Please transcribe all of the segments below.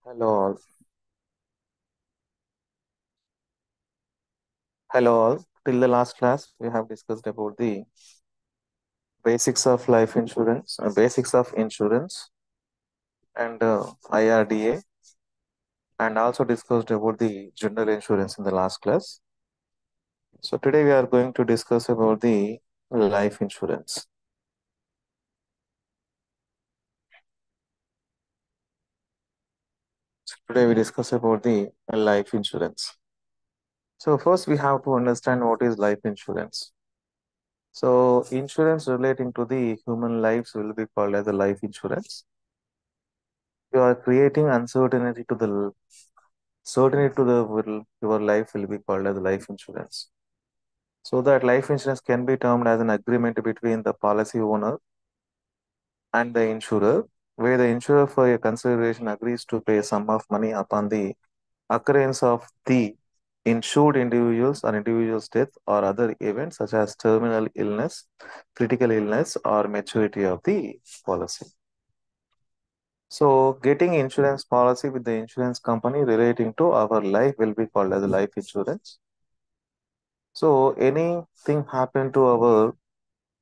Hello all. Hello all. Till the last class, we have discussed about the basics of life insurance, basics of insurance, and IRDA, and also discussed about the general insurance in the last class. So today we are going to discuss about the life insurance. So today we discuss about the life insurance. So first we have to understand what is life insurance. So insurance relating to the human lives will be called as a life insurance. You are creating uncertainty to the certainty to the your life will be called as life insurance. So that life insurance can be termed as an agreement between the policy owner and the insurer, where the insurer for a consideration agrees to pay a sum of money upon the occurrence of the insured individuals or individual's death or other events such as terminal illness, critical illness, or maturity of the policy. So getting insurance policy with the insurance company relating to our life will be called as life insurance. So anything happened to our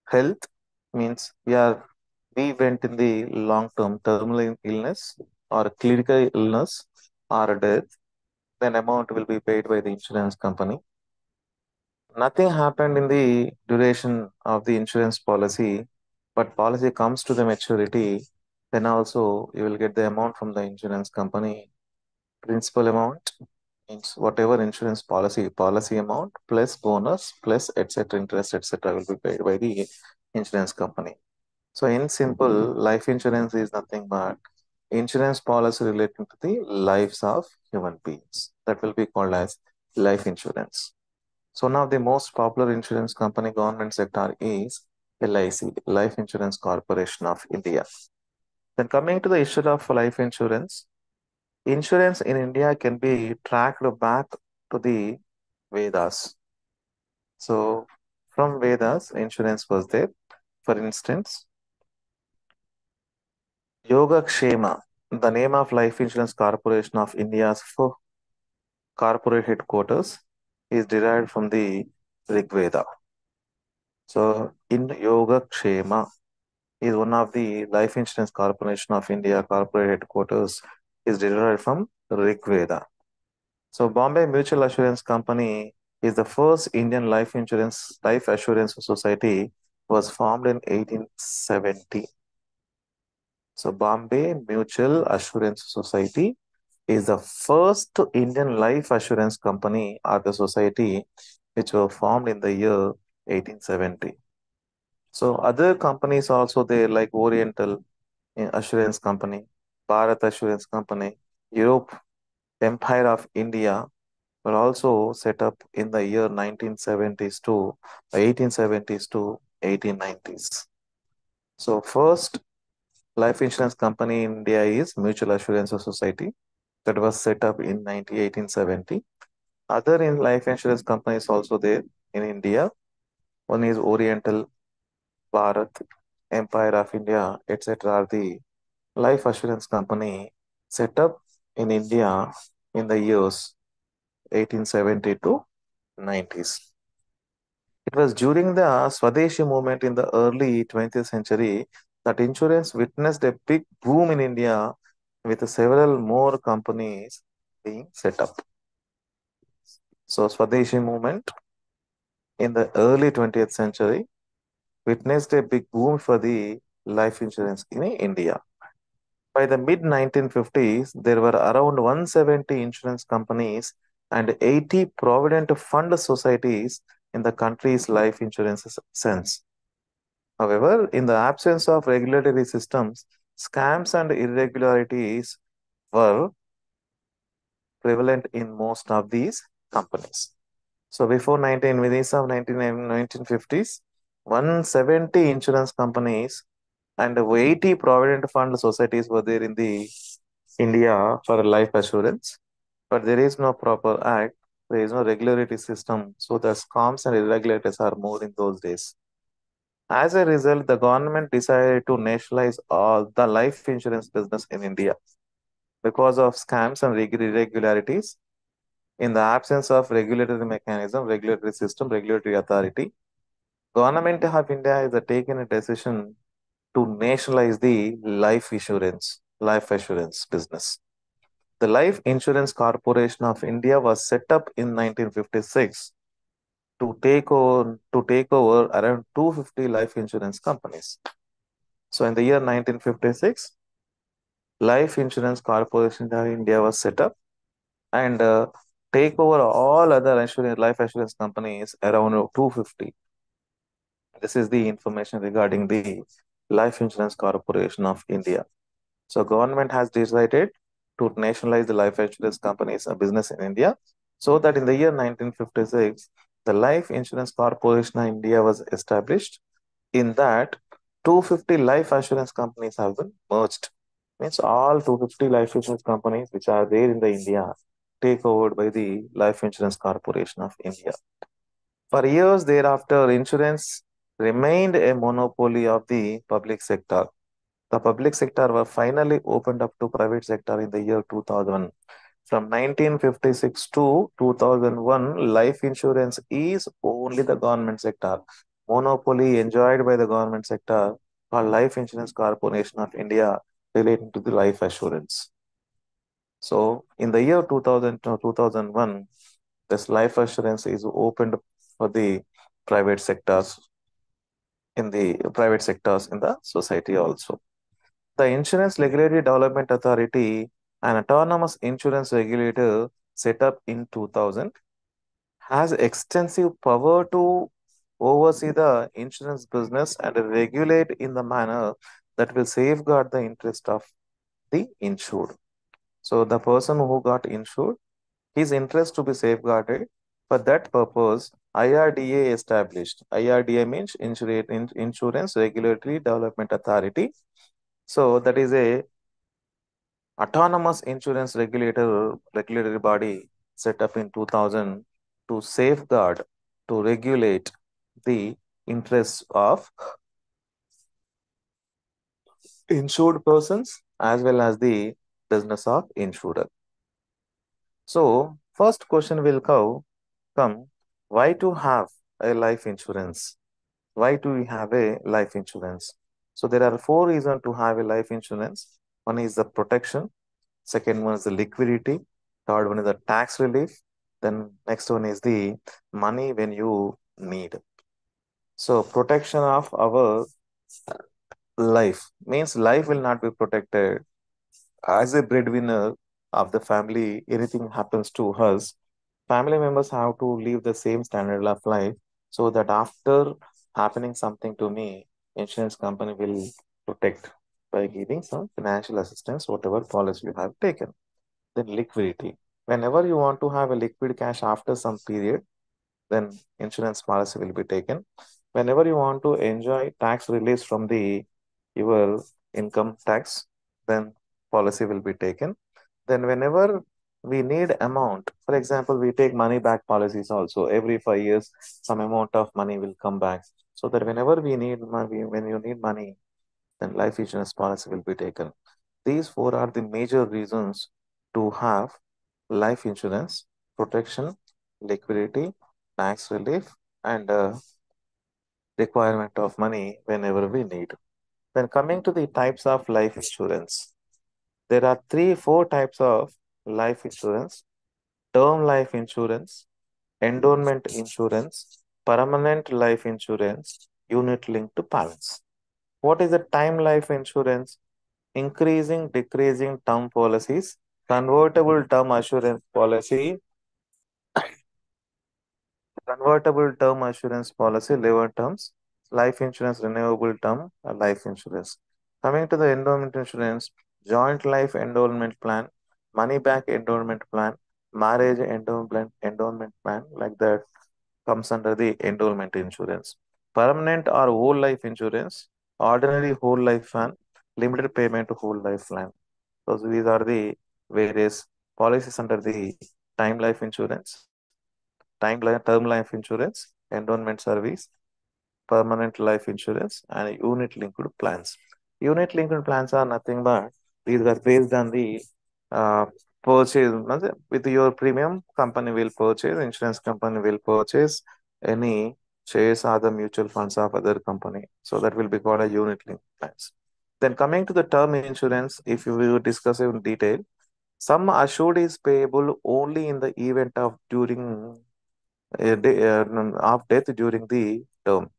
health means we went in the long-term terminal illness or critical illness or death, then amount will be paid by the insurance company. Nothing happened in the duration of the insurance policy, but policy comes to the maturity, then also you will get the amount from the insurance company. Principal amount means whatever insurance policy amount plus bonus plus etc. interest etc. will be paid by the insurance company. So in simple, life insurance is nothing but insurance policy relating to the lives of human beings. That will be called as life insurance. So now the most popular insurance company government sector is LIC, Life Insurance Corporation of India. Then coming to the issue of life insurance, insurance in India can be tracked back to the Vedas. So from Vedas, insurance was there. For instance, Yoga Kshema, the name of Life Insurance Corporation of India's corporate headquarters, is derived from the Rig Veda. So in Yoga Kshema is one of the Life Insurance Corporation of India corporate headquarters is derived from Rig Veda. So Bombay Mutual Assurance Company is the first Indian life assurance society was formed in 1870. So Bombay Mutual Assurance Society is the first Indian life assurance company or the society which were formed in the year 1870. So other companies also there like Oriental Assurance Company, Bharat Assurance Company, Europe Empire of India were also set up in the year 1970s to 1870s to 1890s. So first life insurance company in India is Mutual Assurance Society that was set up in 1870. Other in life insurance companies also there in India. One is Oriental, Bharat, Empire of India, etc. are the life assurance company set up in India in the years 1870 to 90s. It was during the Swadeshi movement in the early 20th century that insurance witnessed a big boom in India with several more companies being set up. So Swadeshi movement in the early 20th century witnessed a big boom for the life insurance in India. By the mid 1950s, there were around 170 insurance companies and 80 provident fund societies in the country's life insurance sense. However, in the absence of regulatory systems, scams and irregularities were prevalent in most of these companies. So before 1950s, 170 insurance companies and 80 provident fund societies were there in the India for life assurance, but there is no proper act, there is no regulatory system, so the scams and irregularities are more in those days. As a result, the government decided to nationalize all the life insurance business in India. because of scams and irregularities. In the absence of regulatory mechanism, regulatory system, regulatory authority, Government of India has taken a decision to nationalize the life assurance business. The Life Insurance Corporation of India was set up in 1956 to take over around 250 life insurance companies. So in the year 1956, Life Insurance Corporation of India was set up and take over all other life assurance companies around 250. This is the information regarding the Life Insurance Corporation of India. So government has decided to nationalize the life insurance companies and business in India so that in the year 1956, the Life Insurance Corporation of India was established. In that, 250 life insurance companies have been merged. Means all 250 life insurance companies which are there in the India take over by the Life Insurance Corporation of India. For years thereafter, insurance remained a monopoly of the public sector. The public sector was finally opened up to private sector in the year 2000. From 1956 to 2001, life insurance is only the government sector. Monopoly enjoyed by the government sector called Life Insurance Corporation of India relating to the life assurance. So in the year 2000 to 2001, this life assurance is opened for the private sectors in the society also. The Insurance Regulatory Development Authority, an autonomous insurance regulator set up in 2000, has extensive power to oversee the insurance business and regulate in the manner that will safeguard the interest of the insured. So the person who got insured, his interest to be safeguarded. For that purpose, IRDA established. IRDA means Insurance Regulatory Development Authority. So that is a autonomous insurance regulatory body set up in 2000 to safeguard, to regulate the interests of insured persons as well as the business of insurer. So, first question will come why to have a life insurance? Why do we have a life insurance? So, there are four reasons to have a life insurance. One is the protection, second one is the liquidity, third one is the tax relief, then next one is the money when you need. So, protection of our life means life will not be protected. As a breadwinner of the family, anything happens to us, family members have to live the same standard of life so that after happening something to me, insurance company will protect by giving some financial assistance, whatever policy you have taken. Then liquidity. Whenever you want to have a liquid cash after some period, then insurance policy will be taken. Whenever you want to enjoy tax release from the your income tax, then policy will be taken. Then whenever we need amount, for example, we take money back policies also. Every 5 years, some amount of money will come back. So that whenever we need money, when you need money, then life insurance policy will be taken. These four are the major reasons to have life insurance: protection, liquidity, tax relief, and requirement of money whenever we need. Then coming to the types of life insurance, there are four types of life insurance: term life insurance, endowment insurance, permanent life insurance, unit linked to balance. What is the time life insurance? Increasing, decreasing term policies, convertible term assurance policy, convertible term assurance policy, 11 terms, life insurance, renewable term, life insurance. Coming to the endowment insurance, joint life endowment plan, money back endowment plan, marriage endowment plan, like that comes under the endowment insurance. Permanent or whole life insurance, ordinary whole life plan, limited payment whole life plan. So these are the various policies under the time life insurance, term life insurance, endowment service, permanent life insurance, and unit linked plans. Unit linked plans are nothing but these are based on the uh, purchase with your premium, company will purchase, insurance company will purchase any shares or the mutual funds of other company. So that will be called a unit link plans. Then coming to the term insurance, if you will discuss in detail, some assured is payable only in the event of during of death during the term.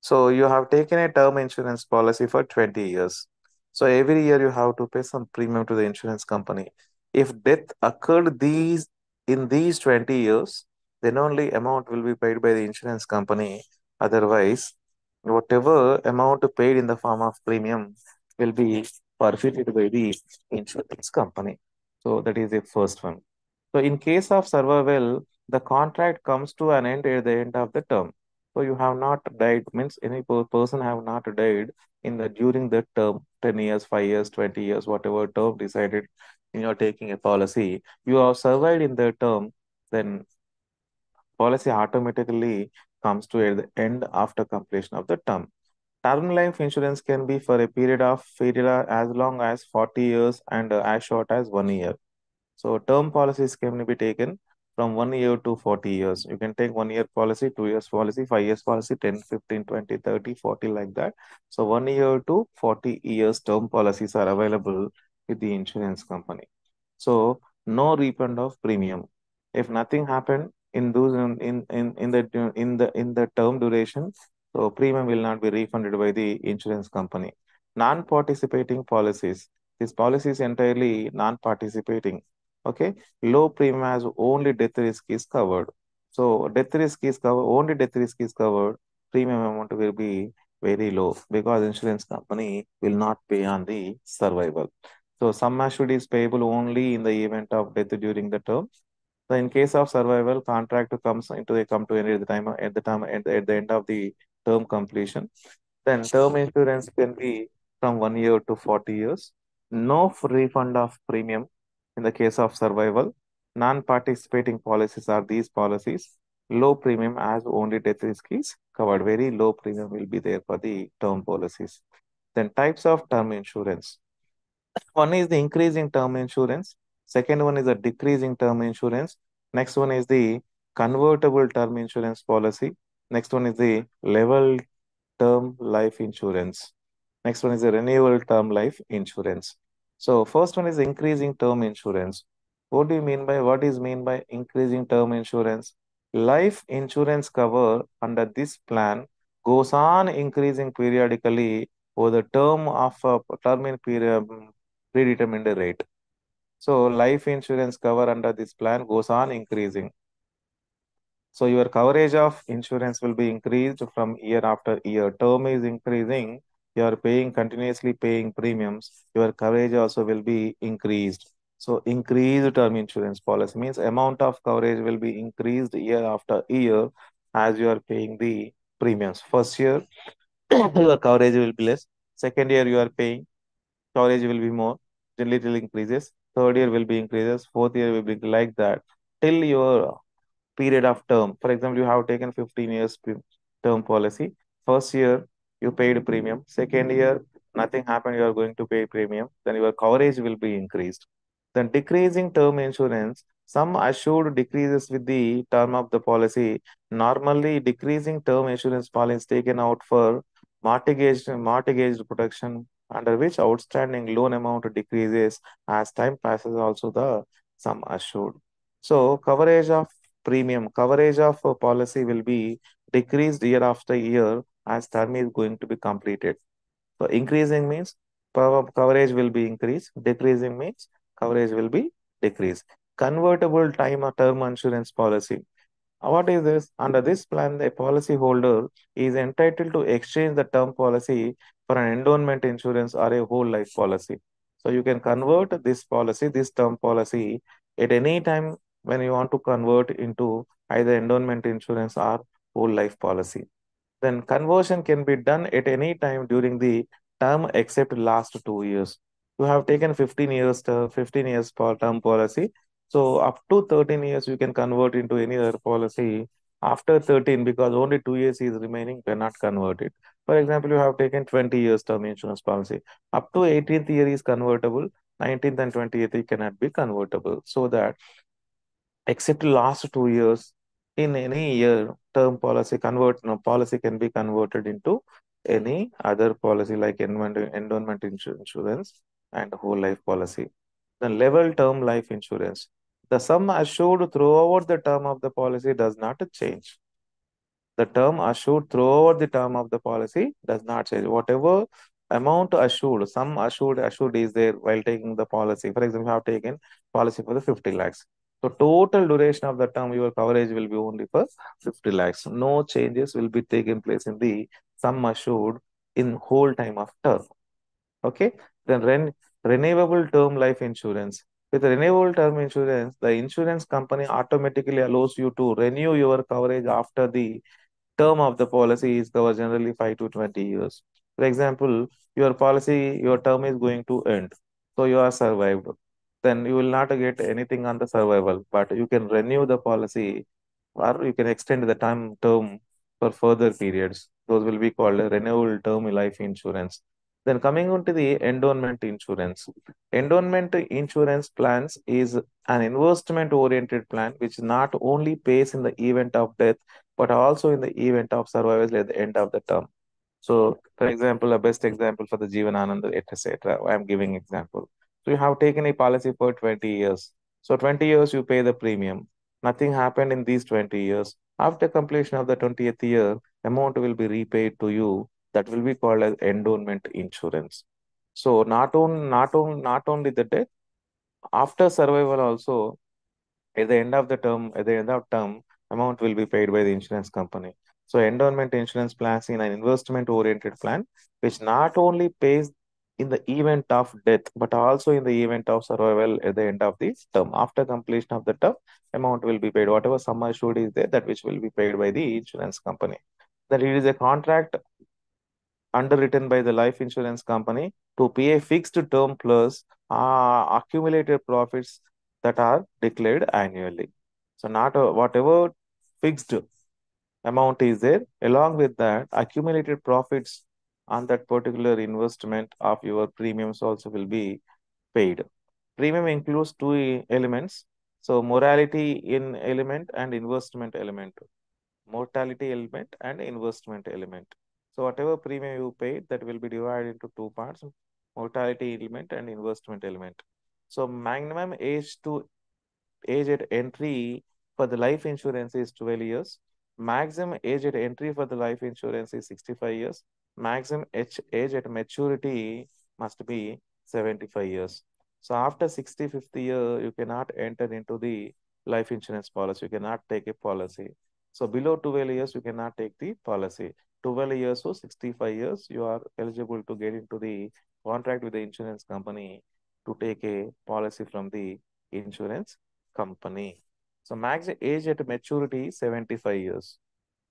So you have taken a term insurance policy for 20 years. So every year you have to pay some premium to the insurance company. If death occurred these 20 years, then only amount will be paid by the insurance company. Otherwise, whatever amount paid in the form of premium will be forfeited by the insurance company. So that is the first one. So in case of survival, the contract comes to an end at the end of the term. So you have not died, means any person have not died in the during the term, 10 years, 5 years, 20 years, whatever term decided in your taking a policy, you have survived in the term, then policy automatically comes to at the end after completion of the term. Term life insurance can be for a period as long as 40 years and as short as 1 year. So term policies can be taken from 1 year to 40 years. You can take 1 year policy, 2 years policy, 5 years policy, 10, 15, 20, 30, 40 like that. So 1 year to 40 years term policies are available with the insurance company. So no refund of premium. If nothing happened in those in the term duration, so premium will not be refunded by the insurance company. Non-participating policies. This policy is entirely non-participating. Okay, low premium as only death risk is covered. So death risk is covered, only death risk is covered. Premium amount will be very low because insurance company will not pay on the survival. So sum assured is payable only in the event of death during the term. So in case of survival, contract come to end at the end of the term completion. Then term insurance can be from 1 year to 40 years. No refund of premium in the case of survival. Non-participating policies are these policies. Low premium as only death risk is covered. Very low premium will be there for the term policies. Then types of term insurance. One is the increasing term insurance. Second one is a decreasing term insurance. Next one is the convertible term insurance policy. Next one is the level term life insurance. Next one is the renewal term life insurance. So first one is increasing term insurance. What is mean by increasing term insurance? Life insurance cover under this plan goes on increasing periodically over the term of a term in period predetermined rate. So life insurance cover under this plan goes on increasing. So your coverage of insurance will be increased from year after year. Term is increasing. You are paying continuously paying premiums. Your coverage also will be increased. So increased term insurance policy means amount of coverage will be increased year after year as you are paying the premiums. First year, your coverage will be less. Second year, you are paying coverage will be more. Then little increases. Third year will be increases. Fourth year will be like that till your period of term. For example, you have taken 15 years term policy. First year, you paid premium. Second year, nothing happened, you are going to pay premium. Then your coverage will be increased. Then decreasing term insurance, some assured decreases with the term of the policy. Normally, decreasing term insurance policy is taken out for mortgage protection, under which outstanding loan amount decreases as time passes. Also, the sum assured. So, coverage of a policy will be decreased year after year as term is going to be completed. So increasing means coverage will be increased, decreasing means coverage will be decreased. Convertible time or term insurance policy. What is this? Under this plan, the policyholder is entitled to exchange the term policy for an endowment insurance or a whole life policy. So you can convert this policy, this term policy, at any time when you want to convert into either endowment insurance or whole life policy. Then conversion can be done at any time during the term except last 2 years. You have taken 15 years per term policy. So up to 13 years, you can convert into any other policy. After 13, because only 2 years is remaining, cannot convert it. For example, you have taken 20 years term insurance policy. Up to 18th year is convertible. 19th and 20th year cannot be convertible. So that except last 2 years, in any year, term policy policy can be converted into any other policy like endowment insurance and whole life policy. The level term life insurance. The sum assured throughout the term of the policy does not change. The term assured throughout the term of the policy does not change. Whatever amount assured, some assured is there while taking the policy. For example, you have taken policy for the 50 lakhs. So total duration of the term, your coverage will be only for 50 lakhs. No changes will be taken place in the sum assured in whole time of term. Okay. Then renewable term life insurance. With renewable term insurance, the insurance company automatically allows you to renew your coverage after the term of the policy is covered generally 5 to 20 years. For example, your policy, your term is going to end. So you are survived. Then you will not get anything on the survival, but you can renew the policy or you can extend the term for further periods. Those will be called a renewable term life insurance. Then coming on to the endowment insurance. Endowment insurance plans is an investment oriented plan which not only pays in the event of death but also in the event of survival at the end of the term. So, for example, a best example for the Jeevan Anand, etc. I am giving example. So you have taken a policy for 20 years. So 20 years you pay the premium. Nothing happened in these 20 years. After completion of the 20th year, amount will be repaid to you. That will be called as endowment insurance. So not only the death, after survival also, at the end of term, amount will be paid by the insurance company. So endowment insurance plans in an investment oriented plan, which not only pays in the event of death, but also in the event of survival at the end of the term. After completion of the term, amount will be paid. Whatever sum assured is there, that which will be paid by the insurance company. Then it is a contract underwritten by the life insurance company to pay a fixed term plus accumulated profits that are declared annually. So not whatever fixed amount is there, along with that accumulated profits on that particular investment of your premiums also will be paid. Premium includes two elements. So morality in element and investment element, mortality element and investment element. So whatever premium you pay, that will be divided into two parts, mortality element and investment element. So maximum age at entry for the life insurance is 12 years. Maximum age at entry for the life insurance is 65 years. Maximum age at maturity must be 75 years. So after 65th year, you cannot enter into the life insurance policy. You cannot take a policy. So below 12 years, you cannot take the policy. 12 years or 65 years, you are eligible to get into the contract with the insurance company to take a policy from the insurance company. So max age at maturity is 75 years.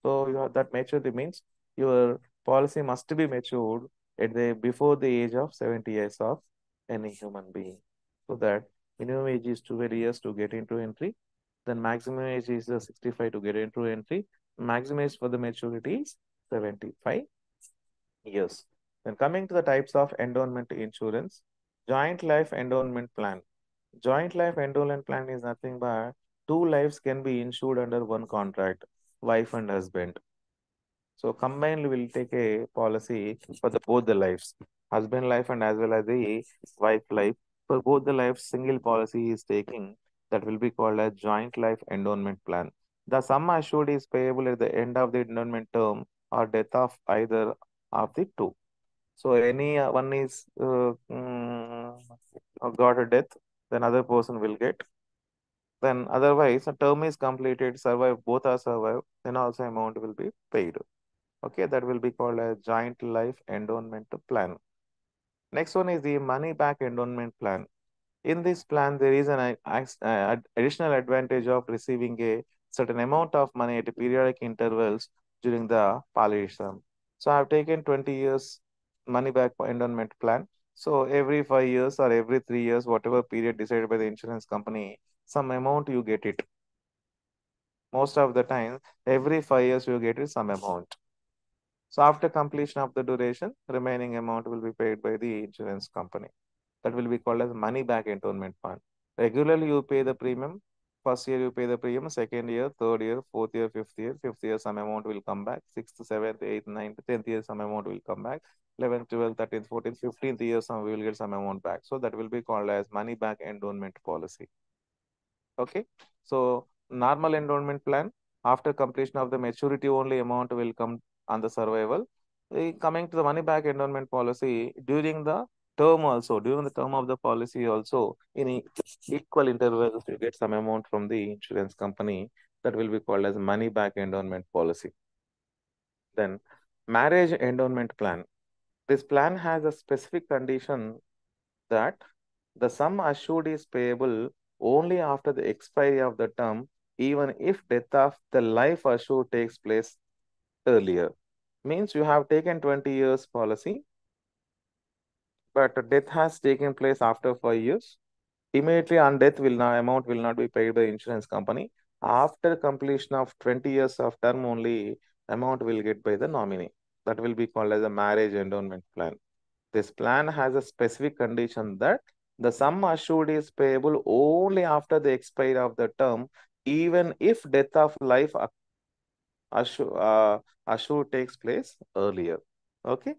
So that maturity means your policy must be matured at the before the age of 70 years of any human being. So that minimum age is 12 years to get into entry. Then maximum age is 65 to get into entry. Maximum age for the maturity is 75 years. Then coming to the types of endowment insurance, joint life endowment plan. Joint life endowment plan is nothing but two lives can be insured under one contract, wife and husband. So combined will take a policy for the both the lives, husband life and as well as the wife life. For both the lives, single policy is taking that will be called as joint life endowment plan. The sum assured is payable at the end of the endowment term or death of either of the two. So any one is got a death, then other person will get. Then otherwise, a term is completed, survive, both are survived, then also amount will be paid. Okay, that will be called a joint life endowment plan. Next one is the money back endowment plan. In this plan, there is an additional advantage of receiving a certain amount of money at periodic intervals during the palliation. So I have taken 20 years money back endowment plan. So every 5 years or every 3 years, whatever period decided by the insurance company, some amount you get it. Most of the time, every 5 years you get it some amount. So after completion of the duration, remaining amount will be paid by the insurance company. That will be called as money back endowment fund. Regularly, you pay the premium. First year, you pay the premium. Second year, third year, fourth year, fifth year. Fifth year, some amount will come back. Sixth, seventh, eighth, ninth, 10th year, some amount will come back. 11th, 12th, 13th, 14th, 15th year, some we will get some amount back. So that will be called as money back endowment policy. Okay. So normal endowment plan, after completion of the maturity, only amount will come on the survival. Coming to the money back endowment policy, during the term also, during the term of the policy also, in equal intervals, you get some amount from the insurance company. That will be called as money back endowment policy. Then marriage endowment plan. This plan has a specific condition that the sum assured is payable only after the expiry of the term, even if death of the life assured takes place earlier. Means you have taken 20 years policy, but death has taken place after 5 years. Immediately on death, amount will not be paid by insurance company. After completion of 20 years of term only, amount will get by the nominee. That will be called as a marriage endowment plan. This plan has a specific condition that the sum assured is payable only after the expiry of the term, even if death of life assured takes place earlier. Okay.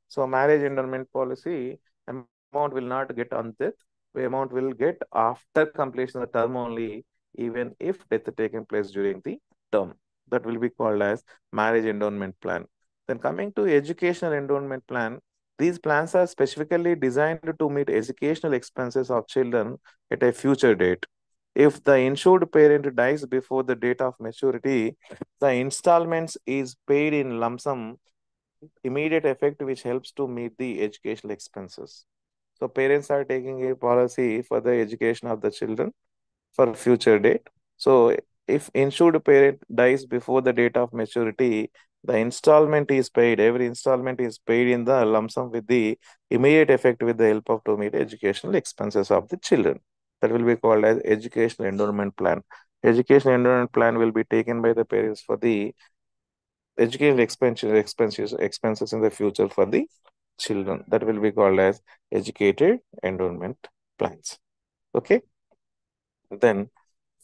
So marriage endowment policy, amount will not get on death. The amount will get after completion of the term only, even if death taken place during the term. That will be called as marriage endowment plan. Then coming to educational endowment plan, these plans are specifically designed to meet educational expenses of children at a future date. If the insured parent dies before the date of maturity, the installments is paid in lump sum, immediate effect, which helps to meet the educational expenses. So parents are taking a policy for the education of the children for future date. So if insured parent dies before the date of maturity, the installment is paid. Every installment is paid in the lump sum with the immediate effect with the help of to meet educational expenses of the children. That will be called as educational endowment plan. Educational endowment plan will be taken by the parents for the educational expenses in the future for the children. That will be called as educated endowment plans. Okay. Then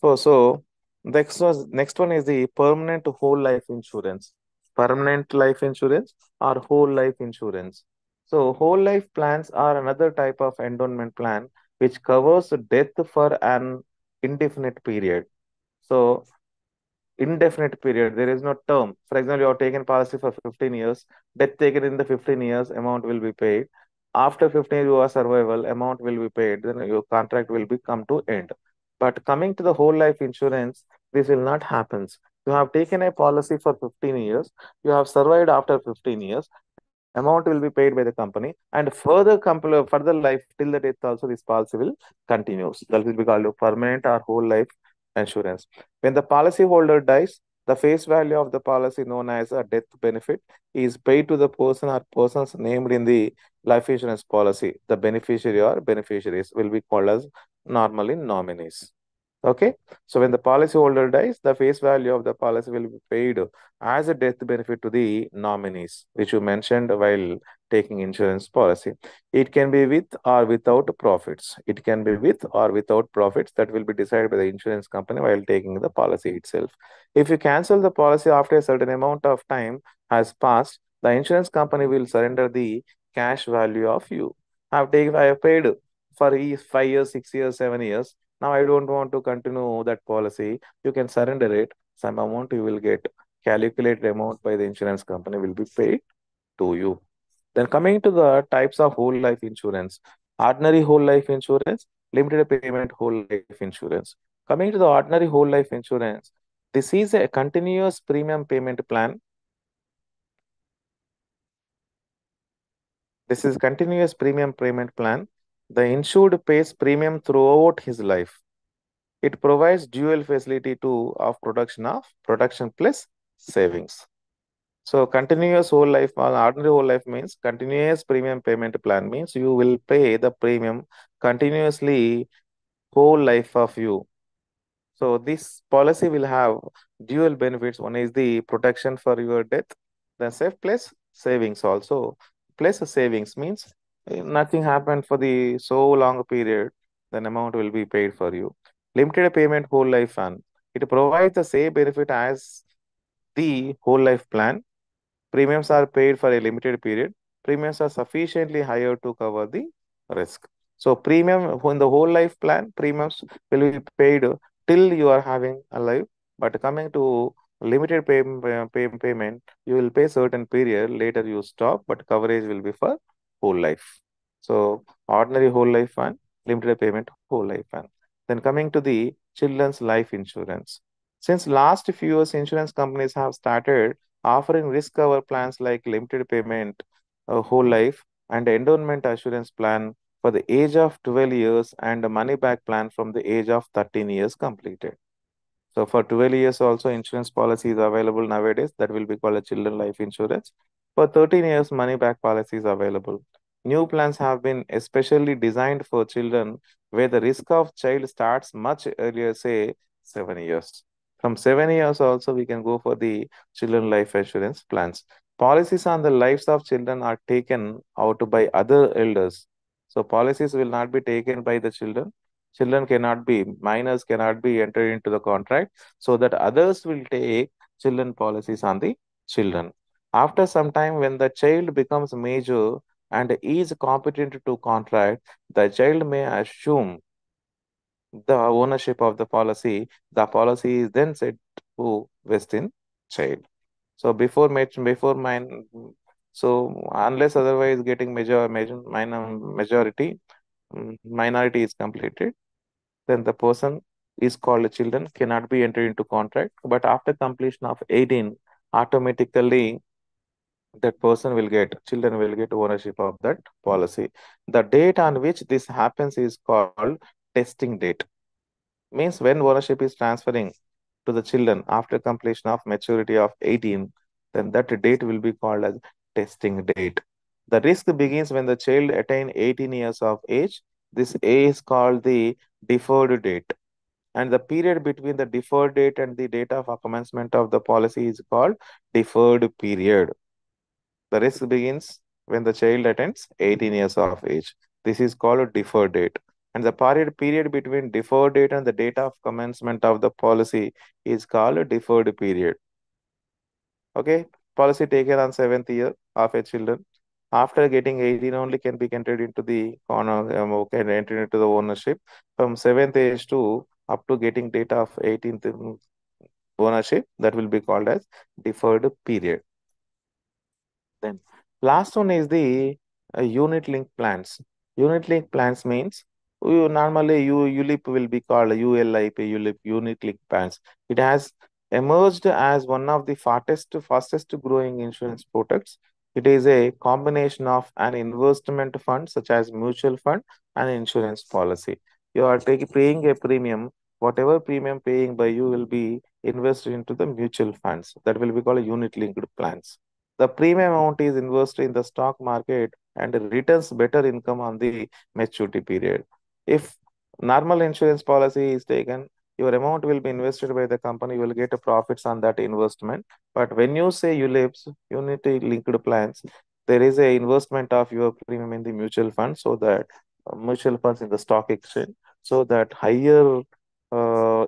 so next one is the permanent whole life insurance. Permanent life insurance or whole life insurance. So whole life plans are another type of endowment plan which covers death for an indefinite period. So indefinite period, there is no term. For example, you have taken policy for 15 years, death taken in the 15 years, amount will be paid. After 15 years, your survival, amount will be paid. Then your contract will be come to end. But coming to the whole life insurance, this will not happen. You have taken a policy for 15 years, you have survived after 15 years, amount will be paid by the company, and further life till the death also this policy will continues. That will be called a permanent or whole life insurance. When the policyholder dies, the face value of the policy known as a death benefit is paid to the person or persons named in the life insurance policy. The beneficiary or beneficiaries will be called as normally nominees. Okay. So when the policyholder dies, the face value of the policy will be paid as a death benefit to the nominees, which you mentioned while taking insurance policy. It can be with or without profits. It can be with or without profits that will be decided by the insurance company while taking the policy itself. If you cancel the policy after a certain amount of time has passed, the insurance company will surrender the cash value of you. I have paid for 5 years, 6 years, 7 years. Now I don't want to continue that policy. You can surrender it. Some amount you will get. Calculated amount by the insurance company will be paid to you. Then coming to the types of whole life insurance. Ordinary whole life insurance, limited payment whole life insurance. Coming to the ordinary whole life insurance, this is a continuous premium payment plan. This is continuous premium payment plan. The insured pays premium throughout his life. It provides dual facility to of production plus savings. So continuous whole life, ordinary whole life means continuous premium payment plan means you will pay the premium continuously whole life of you. So this policy will have dual benefits. One is the protection for your death, then safe plus savings also. Plus savings means Nothing happened for the so long period, then amount will be paid for you. Limited payment whole life fund. It provides the same benefit as the whole life plan. Premiums are paid for a limited period. Premiums are sufficiently higher to cover the risk. So premium in the whole life plan, premiums will be paid till you are having a life. But coming to limited payment, you will pay certain period. Later you stop, but coverage will be for whole life. So ordinary whole life fund, limited payment whole life fund. Then coming to the children's life insurance. Since last few years, insurance companies have started offering risk cover plans like limited payment, whole life, and endowment assurance plan for the age of 12 years and a money back plan from the age of 13 years completed. So for 12 years also insurance policy is available nowadays that will be called a children life insurance. For 13 years money back policy is available. New plans have been especially designed for children where the risk of child starts much earlier, say 7 years. From 7 years also we can go for the children life insurance plans. Policies on the lives of children are taken out by other elders. So policies will not be taken by the children. Children cannot be, minors cannot be entered into the contract so that others will take children policies on the children. After some time, when the child becomes major and is competent to contract, the child may assume the ownership of the policy. The policy is then said to vest in child. So before mine, so unless otherwise getting majority, minority is completed, then the person is called a children, cannot be entered into contract. But after completion of 18, automatically that person will get, children will get ownership of that policy. The date on which this happens is called testing date. Means when ownership is transferring to the children after completion of maturity of 18, then that date will be called as testing date. The risk begins when the child attain 18 years of age. This age is called the deferred date. And the period between the deferred date and the date of commencement of the policy is called deferred period. The risk begins when the child attains 18 years of age. This is called a deferred date. And the period between deferred date and the date of commencement of the policy is called a deferred period. Okay, policy taken on 7th year of a children. After getting 18 only can be entered into the can enter into the ownership from 7th age to up to getting date of 18th ownership, that will be called as deferred period. Then last one is the unit link plans. Unit link plans means normally ULIP will be called ULIP, ULIP, unit link plans. It has emerged as one of the fastest growing insurance products. It is a combination of an investment fund such as mutual fund and insurance policy. You are paying a premium. Whatever premium paying by you will be invested into the mutual funds. That will be called unit linked plans. The premium amount is invested in the stock market and returns better income on the maturity period. If normal insurance policy is taken, your amount will be invested by the company, you will get a profits on that investment. But when you say ULIPs, unity linked plans, there is a investment of your premium in the mutual fund, so that mutual funds in the stock exchange, so that higher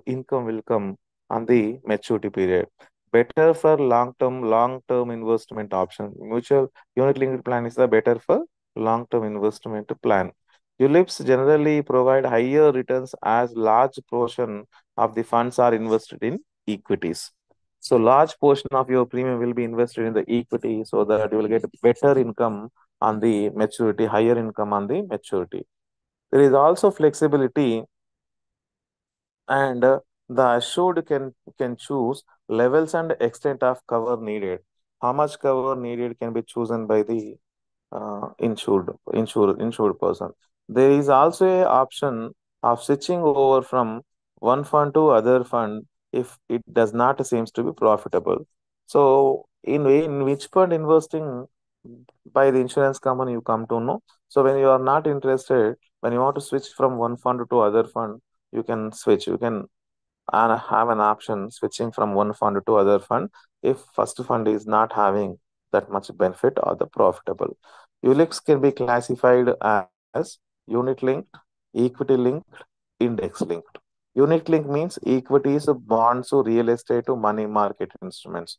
income will come on the maturity period. Better for long-term investment option. Mutual unit linked plan is the better for long-term investment plan. ULIPs generally provide higher returns as large portion of the funds are invested in equities. So large portion of your premium will be invested in the equity so that you will get better income on the maturity, higher income on the maturity. There is also flexibility, and the assured can choose levels and extent of cover needed. How much cover needed can be chosen by the insured person. There is also a option of switching over from one fund to other fund if it does not seems to be profitable. So in which fund investing by the insurance company you come to know. So when you are not interested, when you want to switch from one fund to other fund, you can switch. You can have an option switching from one fund to other fund if first fund is not having that much benefit or the profitable. ULIPs can be classified as unit linked, equity linked, index linked. Unit link means equities, bonds, real estate, money market instruments.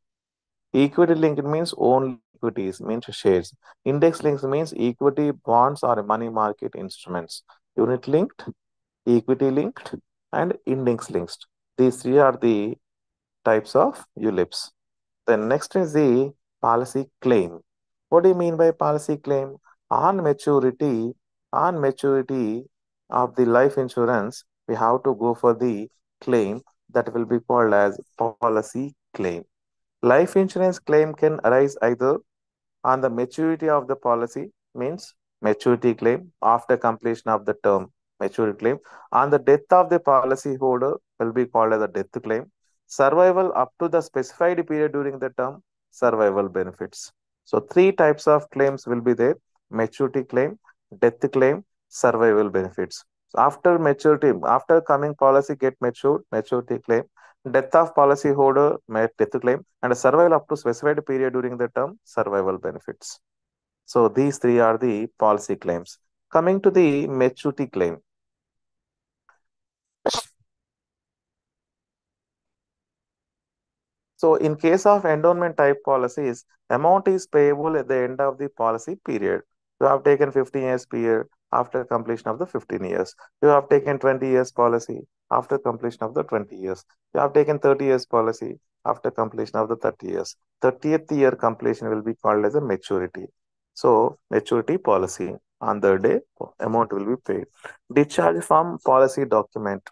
Equity linked means only equities, means shares. Index links means equity, bonds, or money market instruments. Unit linked, equity linked, and index linked. These three are the types of ULIPs. Then next is the policy claim. What do you mean by policy claim? On maturity, on maturity of the life insurance, we have to go for the claim that will be called as policy claim. Life insurance claim can arise either on the maturity of the policy, means maturity claim after completion of the term, maturity claim. On the death of the policy holder will be called as a death claim. Survival up to the specified period during the term, survival benefits. So three types of claims will be there: maturity claim, death claim, survival benefits. So after maturity, after coming policy get matured, maturity claim, death of policyholder, death claim, and survival up to specified period during the term, survival benefits. So these three are the policy claims. Coming to the maturity claim. So in case of endowment type policies, amount is payable at the end of the policy period. You have taken 15 years period after completion of the 15 years. You have taken 20 years policy after completion of the 20 years. You have taken 30 years policy after completion of the 30 years. 30th year completion will be called as a maturity. So maturity policy, on the day amount will be paid. Discharge from policy document.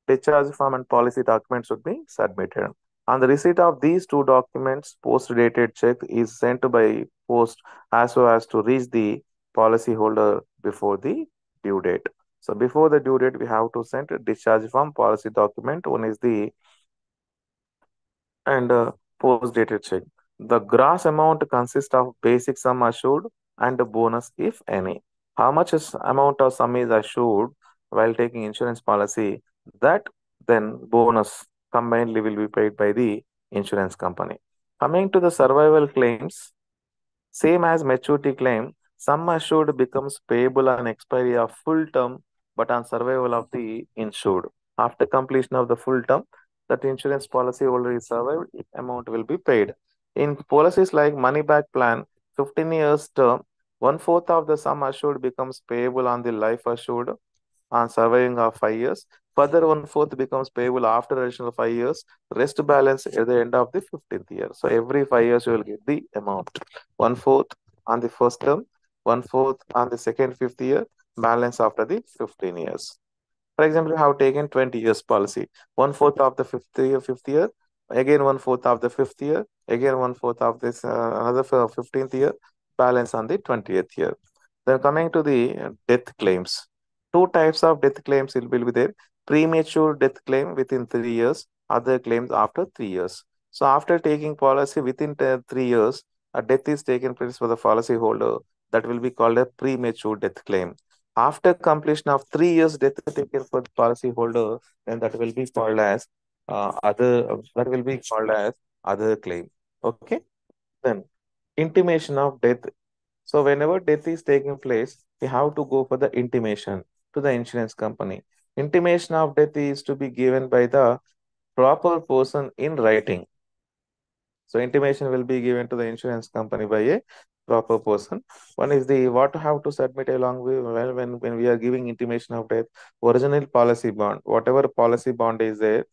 Discharge form and policy documents should be submitted. On the receipt of these two documents, post-dated check is sent by post as well as to reach the policyholder before the due date. So before the due date, we have to send a discharge form, policy document. One is the and post-dated check. The gross amount consists of basic sum assured and a bonus, if any. How much is amount of sum is assured while taking insurance policy? That then bonus combinedly will be paid by the insurance company. Coming to the survival claims, same as maturity claim, sum assured becomes payable on expiry of full term, but on survival of the insured. After completion of the full term, that insurance policy holder is survived, amount will be paid. In policies like money back plan, 15 years term, one fourth of the sum assured becomes payable on the life assured on surviving of 5 years. Further, one fourth becomes payable after additional 5 years. Rest balance at the end of the 15th year. So every 5 years you will get the amount. One fourth on the first term, one fourth on the second fifth year, balance after the 15 years. For example, you have taken 20 years policy. One fourth of the fifth year, again one fourth of the fifth year, again one fourth of this another 15th year, balance on the 20th year. Then coming to the death claims. Two types of death claims will be there. Premature death claim within 3 years, other claims after 3 years. So after taking policy within 3 years, a death is taken place for the policy holder. That will be called a premature death claim. After completion of 3 years, death taken for the policy holder, then that will be called as other claim. Okay. Then intimation of death. So whenever death is taking place, we have to go for the intimation to the insurance company. Intimation of death is to be given by the proper person in writing. So intimation will be given to the insurance company by a proper person. One is the what have to submit along with when we are giving intimation of death, original policy bond, whatever policy bond is there,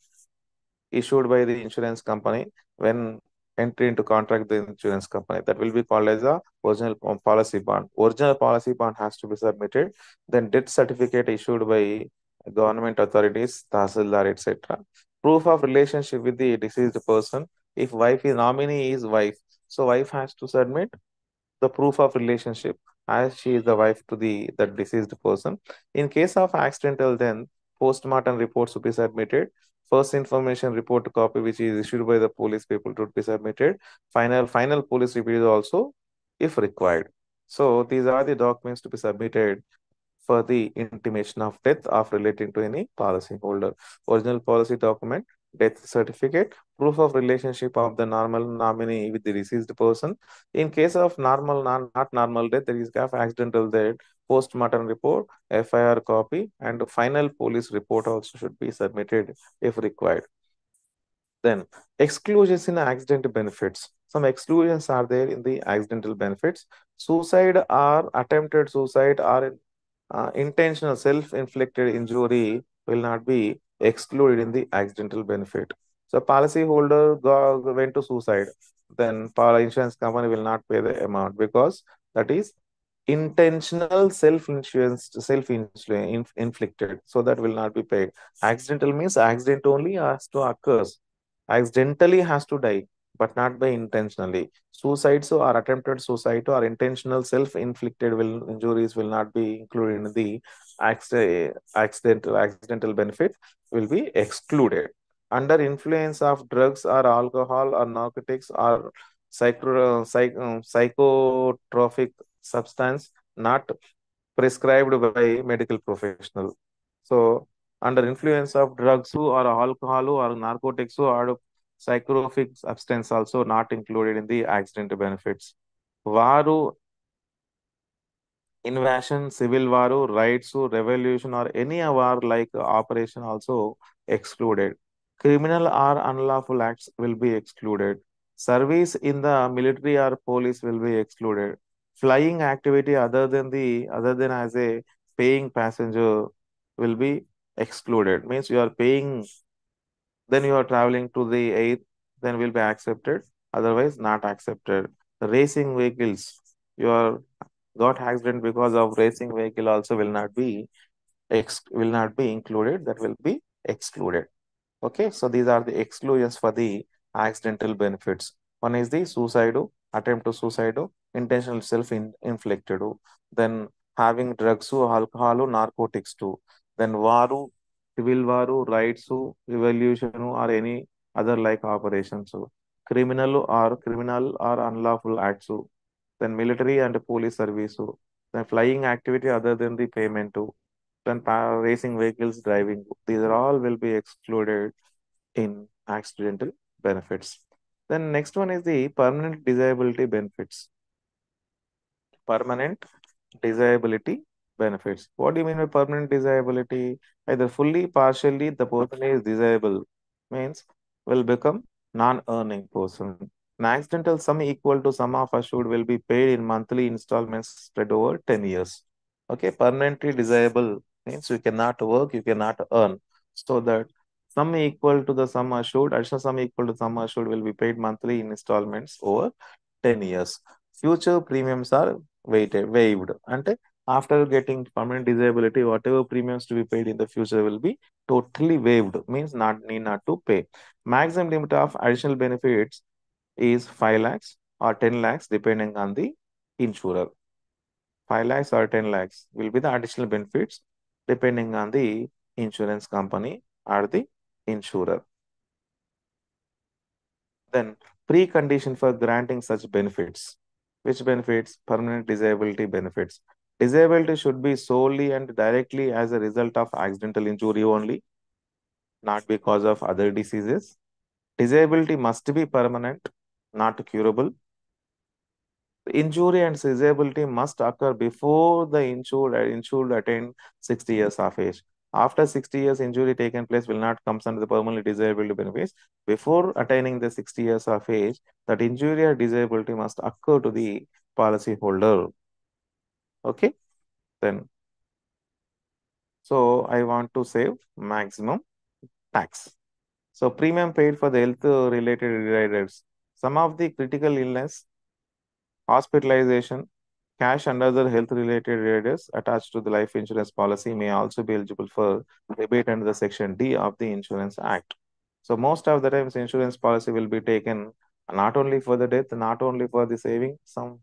issued by the insurance company when entry into contract with the insurance company. That will be called as a original policy bond. Original policy bond has to be submitted. Then death certificate issued by government authorities, Tahsildar, etc. Proof of relationship with the deceased person. If wife is nominee is wife, so wife has to submit the proof of relationship as she is the wife to the deceased person. In case of accidental, then postmortem reports to be submitted. First information report copy, which is issued by the police people, to be submitted. Final police report also, if required. So these are the documents to be submitted for the intimation of death of relating to any policy holder. Original policy document, death certificate, proof of relationship of the normal nominee with the deceased person. In case of normal, not normal death, there is of accidental death, post-mortem report, FIR copy, and final police report also should be submitted if required. Then exclusions in accident benefits. Some exclusions are there in the accidental benefits. Suicide or attempted suicide or intentional self-inflicted injury will not be excluded in the accidental benefit. So policyholder went to suicide, then insurance company will not pay the amount because that is intentional self-inflicted. So that will not be paid. Accidental means accident only has to occurs. Accidentally has to die, but not by intentionally. Suicides or attempted suicide or intentional self-inflicted will injuries will not be included in the accidental benefit will be excluded. Under influence of drugs or alcohol or narcotics or psychotropic substance not prescribed by medical professional. So, under influence of drugs or alcohol or narcotics or psychotropic substance also not included in the accident benefits. Varu invasion, civil war, rights, revolution, or any war like operation also excluded. Criminal or unlawful acts will be excluded. Service in the military or police will be excluded. Flying activity other than as a paying passenger will be excluded. Means you are paying, then you are traveling to the air, then will be accepted. Otherwise, not accepted. Racing vehicles, you are got accident because of racing vehicle also will not be included, that will be excluded. Okay, so these are the exclusions for the accidental benefits. One is the suicide, attempt to suicide, intentional self-inflicted, then having drugs, alcohol, narcotics too, then waru, civil waru, rights, revolution, or any other like operations, criminal or unlawful acts, then military and police service, then flying activity other than the payment, then racing vehicles driving. These are all will be excluded in accidental benefits. Then next one is the permanent disability benefits. Permanent disability benefits. What do you mean by permanent disability? Either fully, partially, the person is disabled, means will become non-earning person. An accidental sum equal to sum of assured will be paid in monthly installments spread over 10 years. Okay, permanently disabled means you cannot work, you cannot earn. So that sum equal to the sum assured, additional sum equal to sum assured will be paid monthly in installments over 10 years. Future premiums are waived. And after getting permanent disability, whatever premiums to be paid in the future will be totally waived, means not to pay. Maximum limit of additional benefits is 5 lakhs or 10 lakhs depending on the insurer. 5 lakhs or 10 lakhs will be the additional benefits depending on the insurance company or the insurer. Then precondition for granting such benefits. Which benefits? Permanent disability benefits. Disability should be solely and directly as a result of accidental injury only, not because of other diseases. Disability must be permanent, not curable. Injury and disability must occur before the insured attain 60 years of age. After 60 years, injury taken place will not come under the permanent disability benefits. Before attaining the 60 years of age, that injury or disability must occur to the policy holder. Okay, then so I want to save maximum tax. So premium paid for the health related riders. Some of the critical illness, hospitalization, cash and other health related riders attached to the life insurance policy may also be eligible for rebate under the Section D of the Insurance Act. So most of the times insurance policy will be taken not only for the death, not only for the saving, some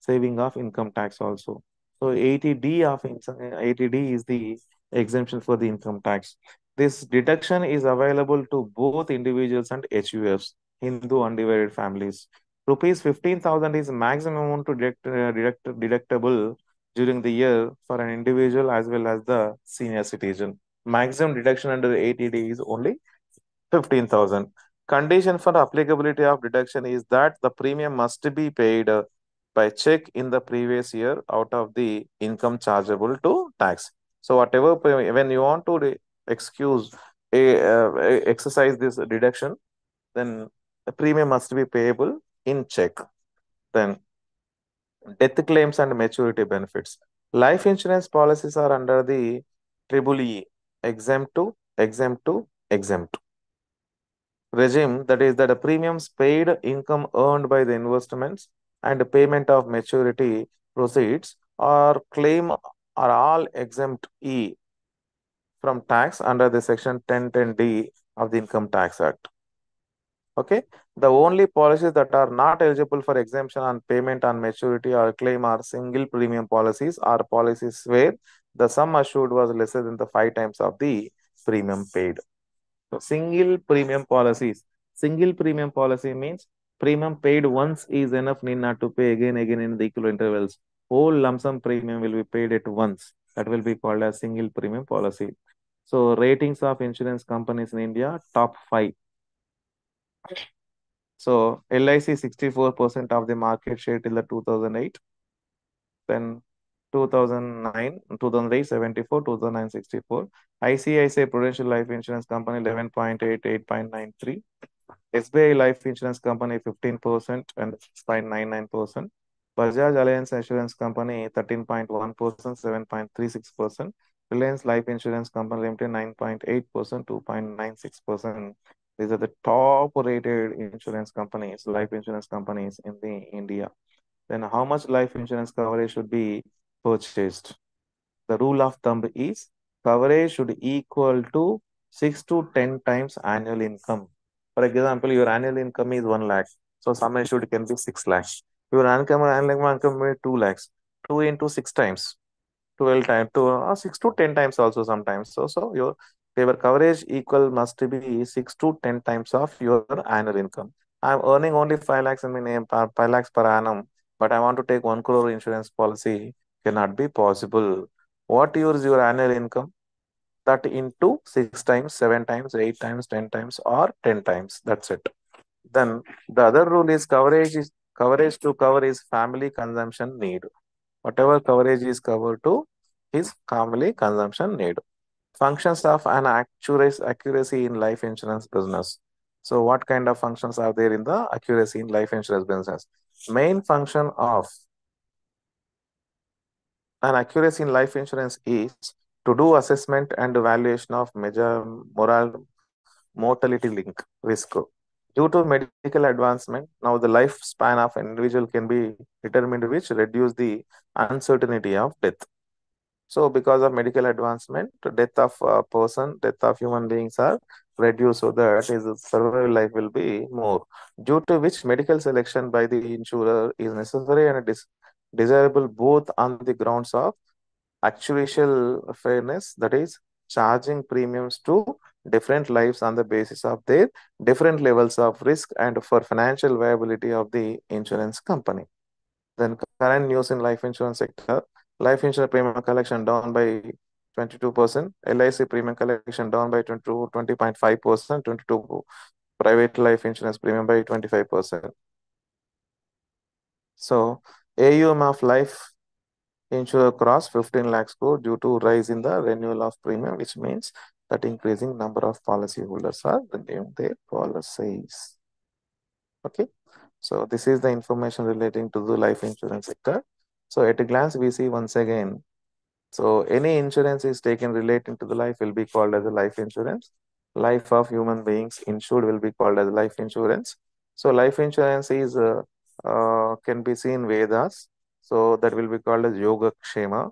saving of income tax also. So 80D is the exemption for the income tax. This deduction is available to both individuals and HUFs, Hindu undivided families. Rupees 15,000 is maximum amount to deductible during the year for an individual as well as the senior citizen. Maximum deduction under the 80D is only 15,000. Condition for applicability of deduction is that the premium must be paid by check in the previous year out of the income chargeable to tax. So whatever when you want to excuse exercise this deduction, then the premium must be payable in check. Then death claims and maturity benefits. Life insurance policies are under the triple E, exempt to, exempt to, exempt regime, that is that the premiums paid, income earned by the investments, and the payment of maturity proceeds or claim are all exempt E from tax under the section 1010D of the Income Tax Act. Okay, the only policies that are not eligible for exemption on payment on maturity or claim are single premium policies or policies where the sum assured was lesser than the 5 times of the premium paid. So single premium policies. Single premium policy means premium paid once is enough, need not to pay again in the equal intervals. Whole lump sum premium will be paid at once. That will be called as single premium policy. So ratings of insurance companies in India, top 5. So LIC 64% of the market share till the 2008. Then 2009, 2008, 74, 2009, 64. ICICI Prudential Life Insurance Company 11.8, 8.93. SBI Life Insurance Company 15% and 6.99%. Bajaj Allianz Insurance Company 13.1%, 7.36%. Reliance Life Insurance Company Limited 9.8%, 2.96%. These are the top rated insurance companies, life insurance companies in the India. Then how much life insurance coverage should be purchased? The rule of thumb is coverage should equal to 6 to 10 times annual income. For example, your annual income is 1 lakh. So sum assured can be 6 lakhs. Your annual income may 2 lakhs. 2 into 6 times. 12 times, 6 to 10 times also sometimes. So your coverage equal must be 6 to 10 times of your annual income. I'm earning only 5 lakhs in my name, 5 lakhs per annum, but I want to take 1 crore insurance policy. Cannot be possible. What is your annual income? That into 6 times, 7 times, 8 times, 10 times, or 10 times. That's it. Then the other rule is coverage to cover is family consumption need. Whatever coverage is covered to is family consumption need. Functions of an accuracy in life insurance business. So what kind of functions are there in the accuracy in life insurance business? Main function of an accuracy in life insurance is to do assessment and evaluation of major moral mortality link risk. Due to medical advancement, now the lifespan of an individual can be determined, which reduce the uncertainty of death. So because of medical advancement, death of a person, death of human beings are reduced, so that his survival life will be more. Due to which medical selection by the insurer is necessary and desirable both on the grounds of actuarial fairness, that is charging premiums to different lives on the basis of their different levels of risk, and for financial viability of the insurance company. Then current news in life insurance sector: life insurance premium collection down by 22%, LIC premium collection down by 20.5%, 22 private life insurance premium by 25%. So AUM of life insurer cross 15 lakhs crore due to rise in the renewal of premium, which means that increasing number of policyholders are renewing their policies. Okay, so this is the information relating to the life insurance sector. So at a glance, we see once again, so any insurance is taken relating to the life will be called as a life insurance. Life of human beings insured will be called as life insurance. So life insurance is can be seen Vedas. So that will be called as Yoga Kshema.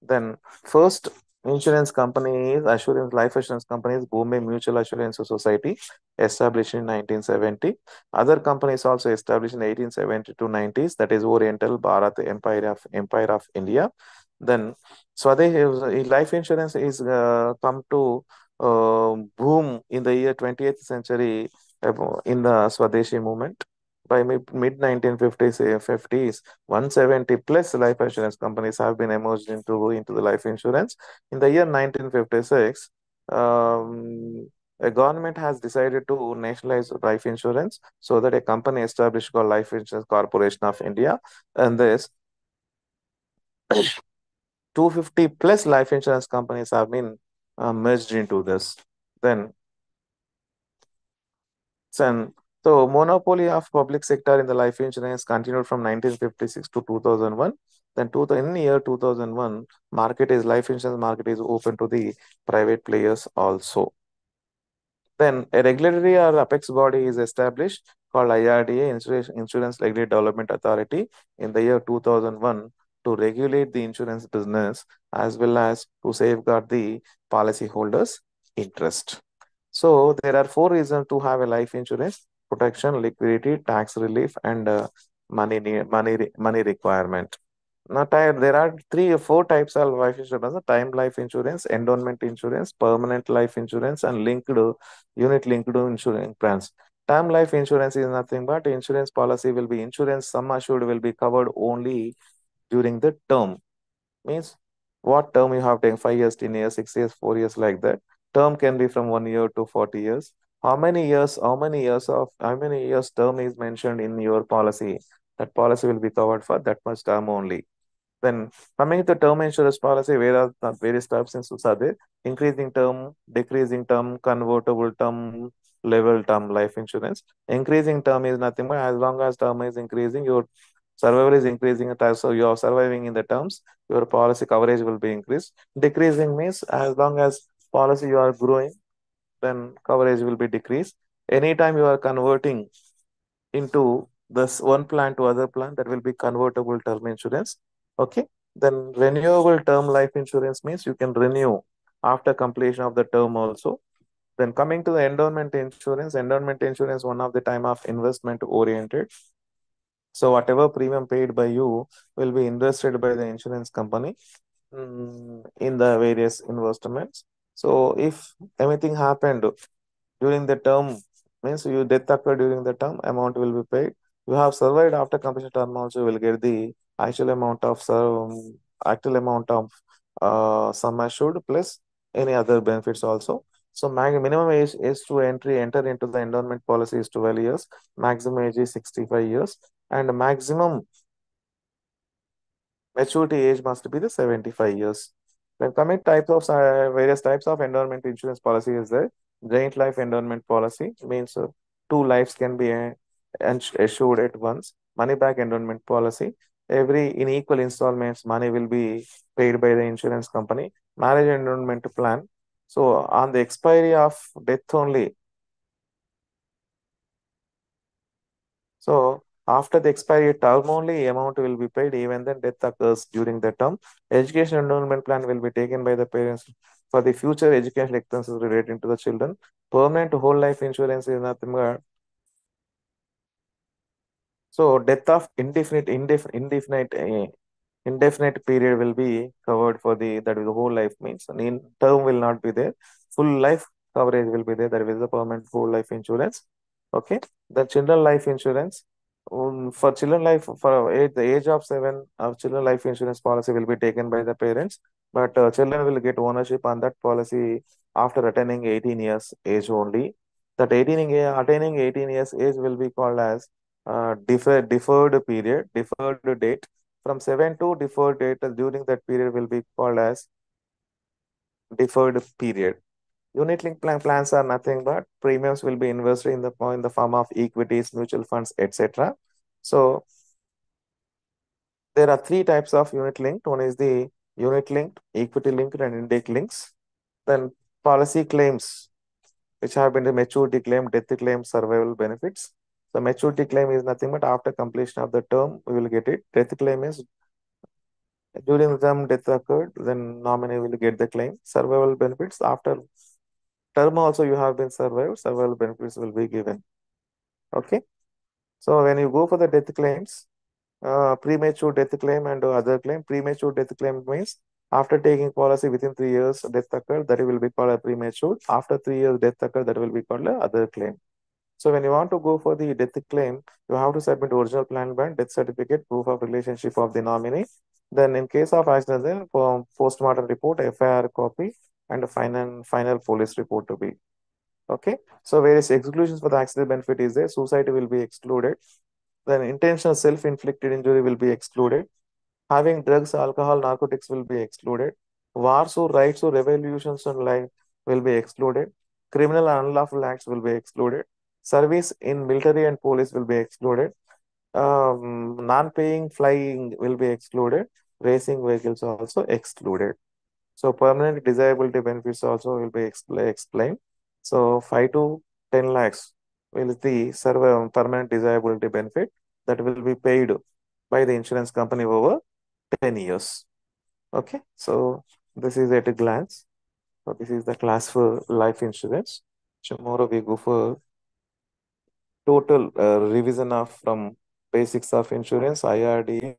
Then first insurance company is life assurance company is Bombay Mutual Assurance Society, established in 1970. Other companies also established in 1870 to 90s, that is Oriental, Bharat, Empire of India. Then Swadeshi life insurance is come to boom in the year 20th century in the Swadeshi movement. By mid 1950s, 170 plus life insurance companies have been emerged into the life insurance. In the year 1956, A government has decided to nationalize life insurance so that a company established called Life Insurance Corporation of India, and this 250 plus life insurance companies have been merged into this. Then, then so monopoly of public sector in the life insurance continued from 1956 to 2001. Then in the year 2001, life insurance market is open to the private players also. Then a regulatory or apex body is established called IRDA, Insurance Regulatory Development Authority, in the year 2001 to regulate the insurance business as well as to safeguard the policyholders' interest. So there are four reasons to have a life insurance: protection, liquidity, tax relief, and money requirement. Now, there are three or four types of life insurance: time life insurance, endowment insurance, permanent life insurance, and unit linked insurance plans. Term life insurance is nothing but insurance policy will be insurance sum assured will be covered only during the term. Means what term you have taken: 5 years, 10 years, 6 years, 4 years, like that. Term can be from 1 year to 40 years. How many years term is mentioned in your policy? That policy will be covered for that much term only. Then coming to term insurance policy, where are the various types are there? Increasing term, decreasing term, convertible term, level term life insurance. Increasing term is nothing but as long as term is increasing, your survival is increasing. So you are surviving in the terms, your policy coverage will be increased. Decreasing means as long as policy you are growing, then coverage will be decreased. Anytime you are converting into this one plan to other plan, that will be convertible term insurance. Okay. Then renewable term life insurance means you can renew after completion of the term also. Then coming to the endowment insurance one of the time of investment oriented. So whatever premium paid by you will be invested by the insurance company in the various investments. So if anything happened during the term, means you death occurred during the term, amount will be paid. You have survived after completion term also, you will get the actual amount of sum assured plus any other benefits also. So minimum age to enter into the endowment policy is 12 years, maximum age is 65 years, and maximum maturity age must be the 75 years. Then coming types of various types of endowment insurance policy is there. Joint life endowment policy means two lives can be assured at once. Money back endowment policy, every in equal installments, money will be paid by the insurance company. Marriage endowment plan. So on the expiry of death only. So after the expiry term only, amount will be paid even then death occurs during the term. Education enrollment plan will be taken by the parents for the future educational expenses relating to the children. Permanent whole life insurance is nothing but so death of indefinite period will be covered for that is the whole life means in term will not be there. Full life coverage will be there. That is the permanent whole life insurance. Okay. The children life insurance. For children life for the age of 7 of children life insurance policy will be taken by the parents, but children will get ownership on that policy after attaining 18 years age only. That attaining 18 years age will be called as deferred date. From 7 to deferred date during that period will be called as deferred period. Unit link plans are nothing but premiums will be invested in the form of equities, mutual funds, etc. So there are three types of unit linked. One is the unit linked, equity linked, and index links. Then policy claims, which have been the maturity claim, death claim, survival benefits. The maturity claim is nothing but after completion of the term, we will get it. Death claim is during the term death occurred, then nominee will get the claim. Survival benefits after term also you have been survived, survival benefits will be given. Okay. So when you go for the death claims, premature death claim and other claim, premature death claim means after taking policy within 3 years, death occurred, that will be called a premature. After 3 years, death occurred, that will be called a other claim. So when you want to go for the death claim, you have to submit original plan bond, death certificate, proof of relationship of the nominee. Then in case of accident, then for post-mortem report, FIR copy, and a final police report to be. Okay. So various exclusions for the accident benefit is there. Suicide will be excluded. Then intentional self-inflicted injury will be excluded. Having drugs, alcohol, narcotics will be excluded. Wars or riots or revolutions and like will be excluded. Criminal and unlawful acts will be excluded. Service in military and police will be excluded. Non-paying flying will be excluded. Racing vehicles also excluded. So permanent disability benefits also will be explained. So 5 to 10 lakhs will the permanent disability benefit that will be paid by the insurance company over 10 years. Okay, so this is at a glance. So this is the class for life insurance. Tomorrow we go for total revision of from basics of insurance, IRDA,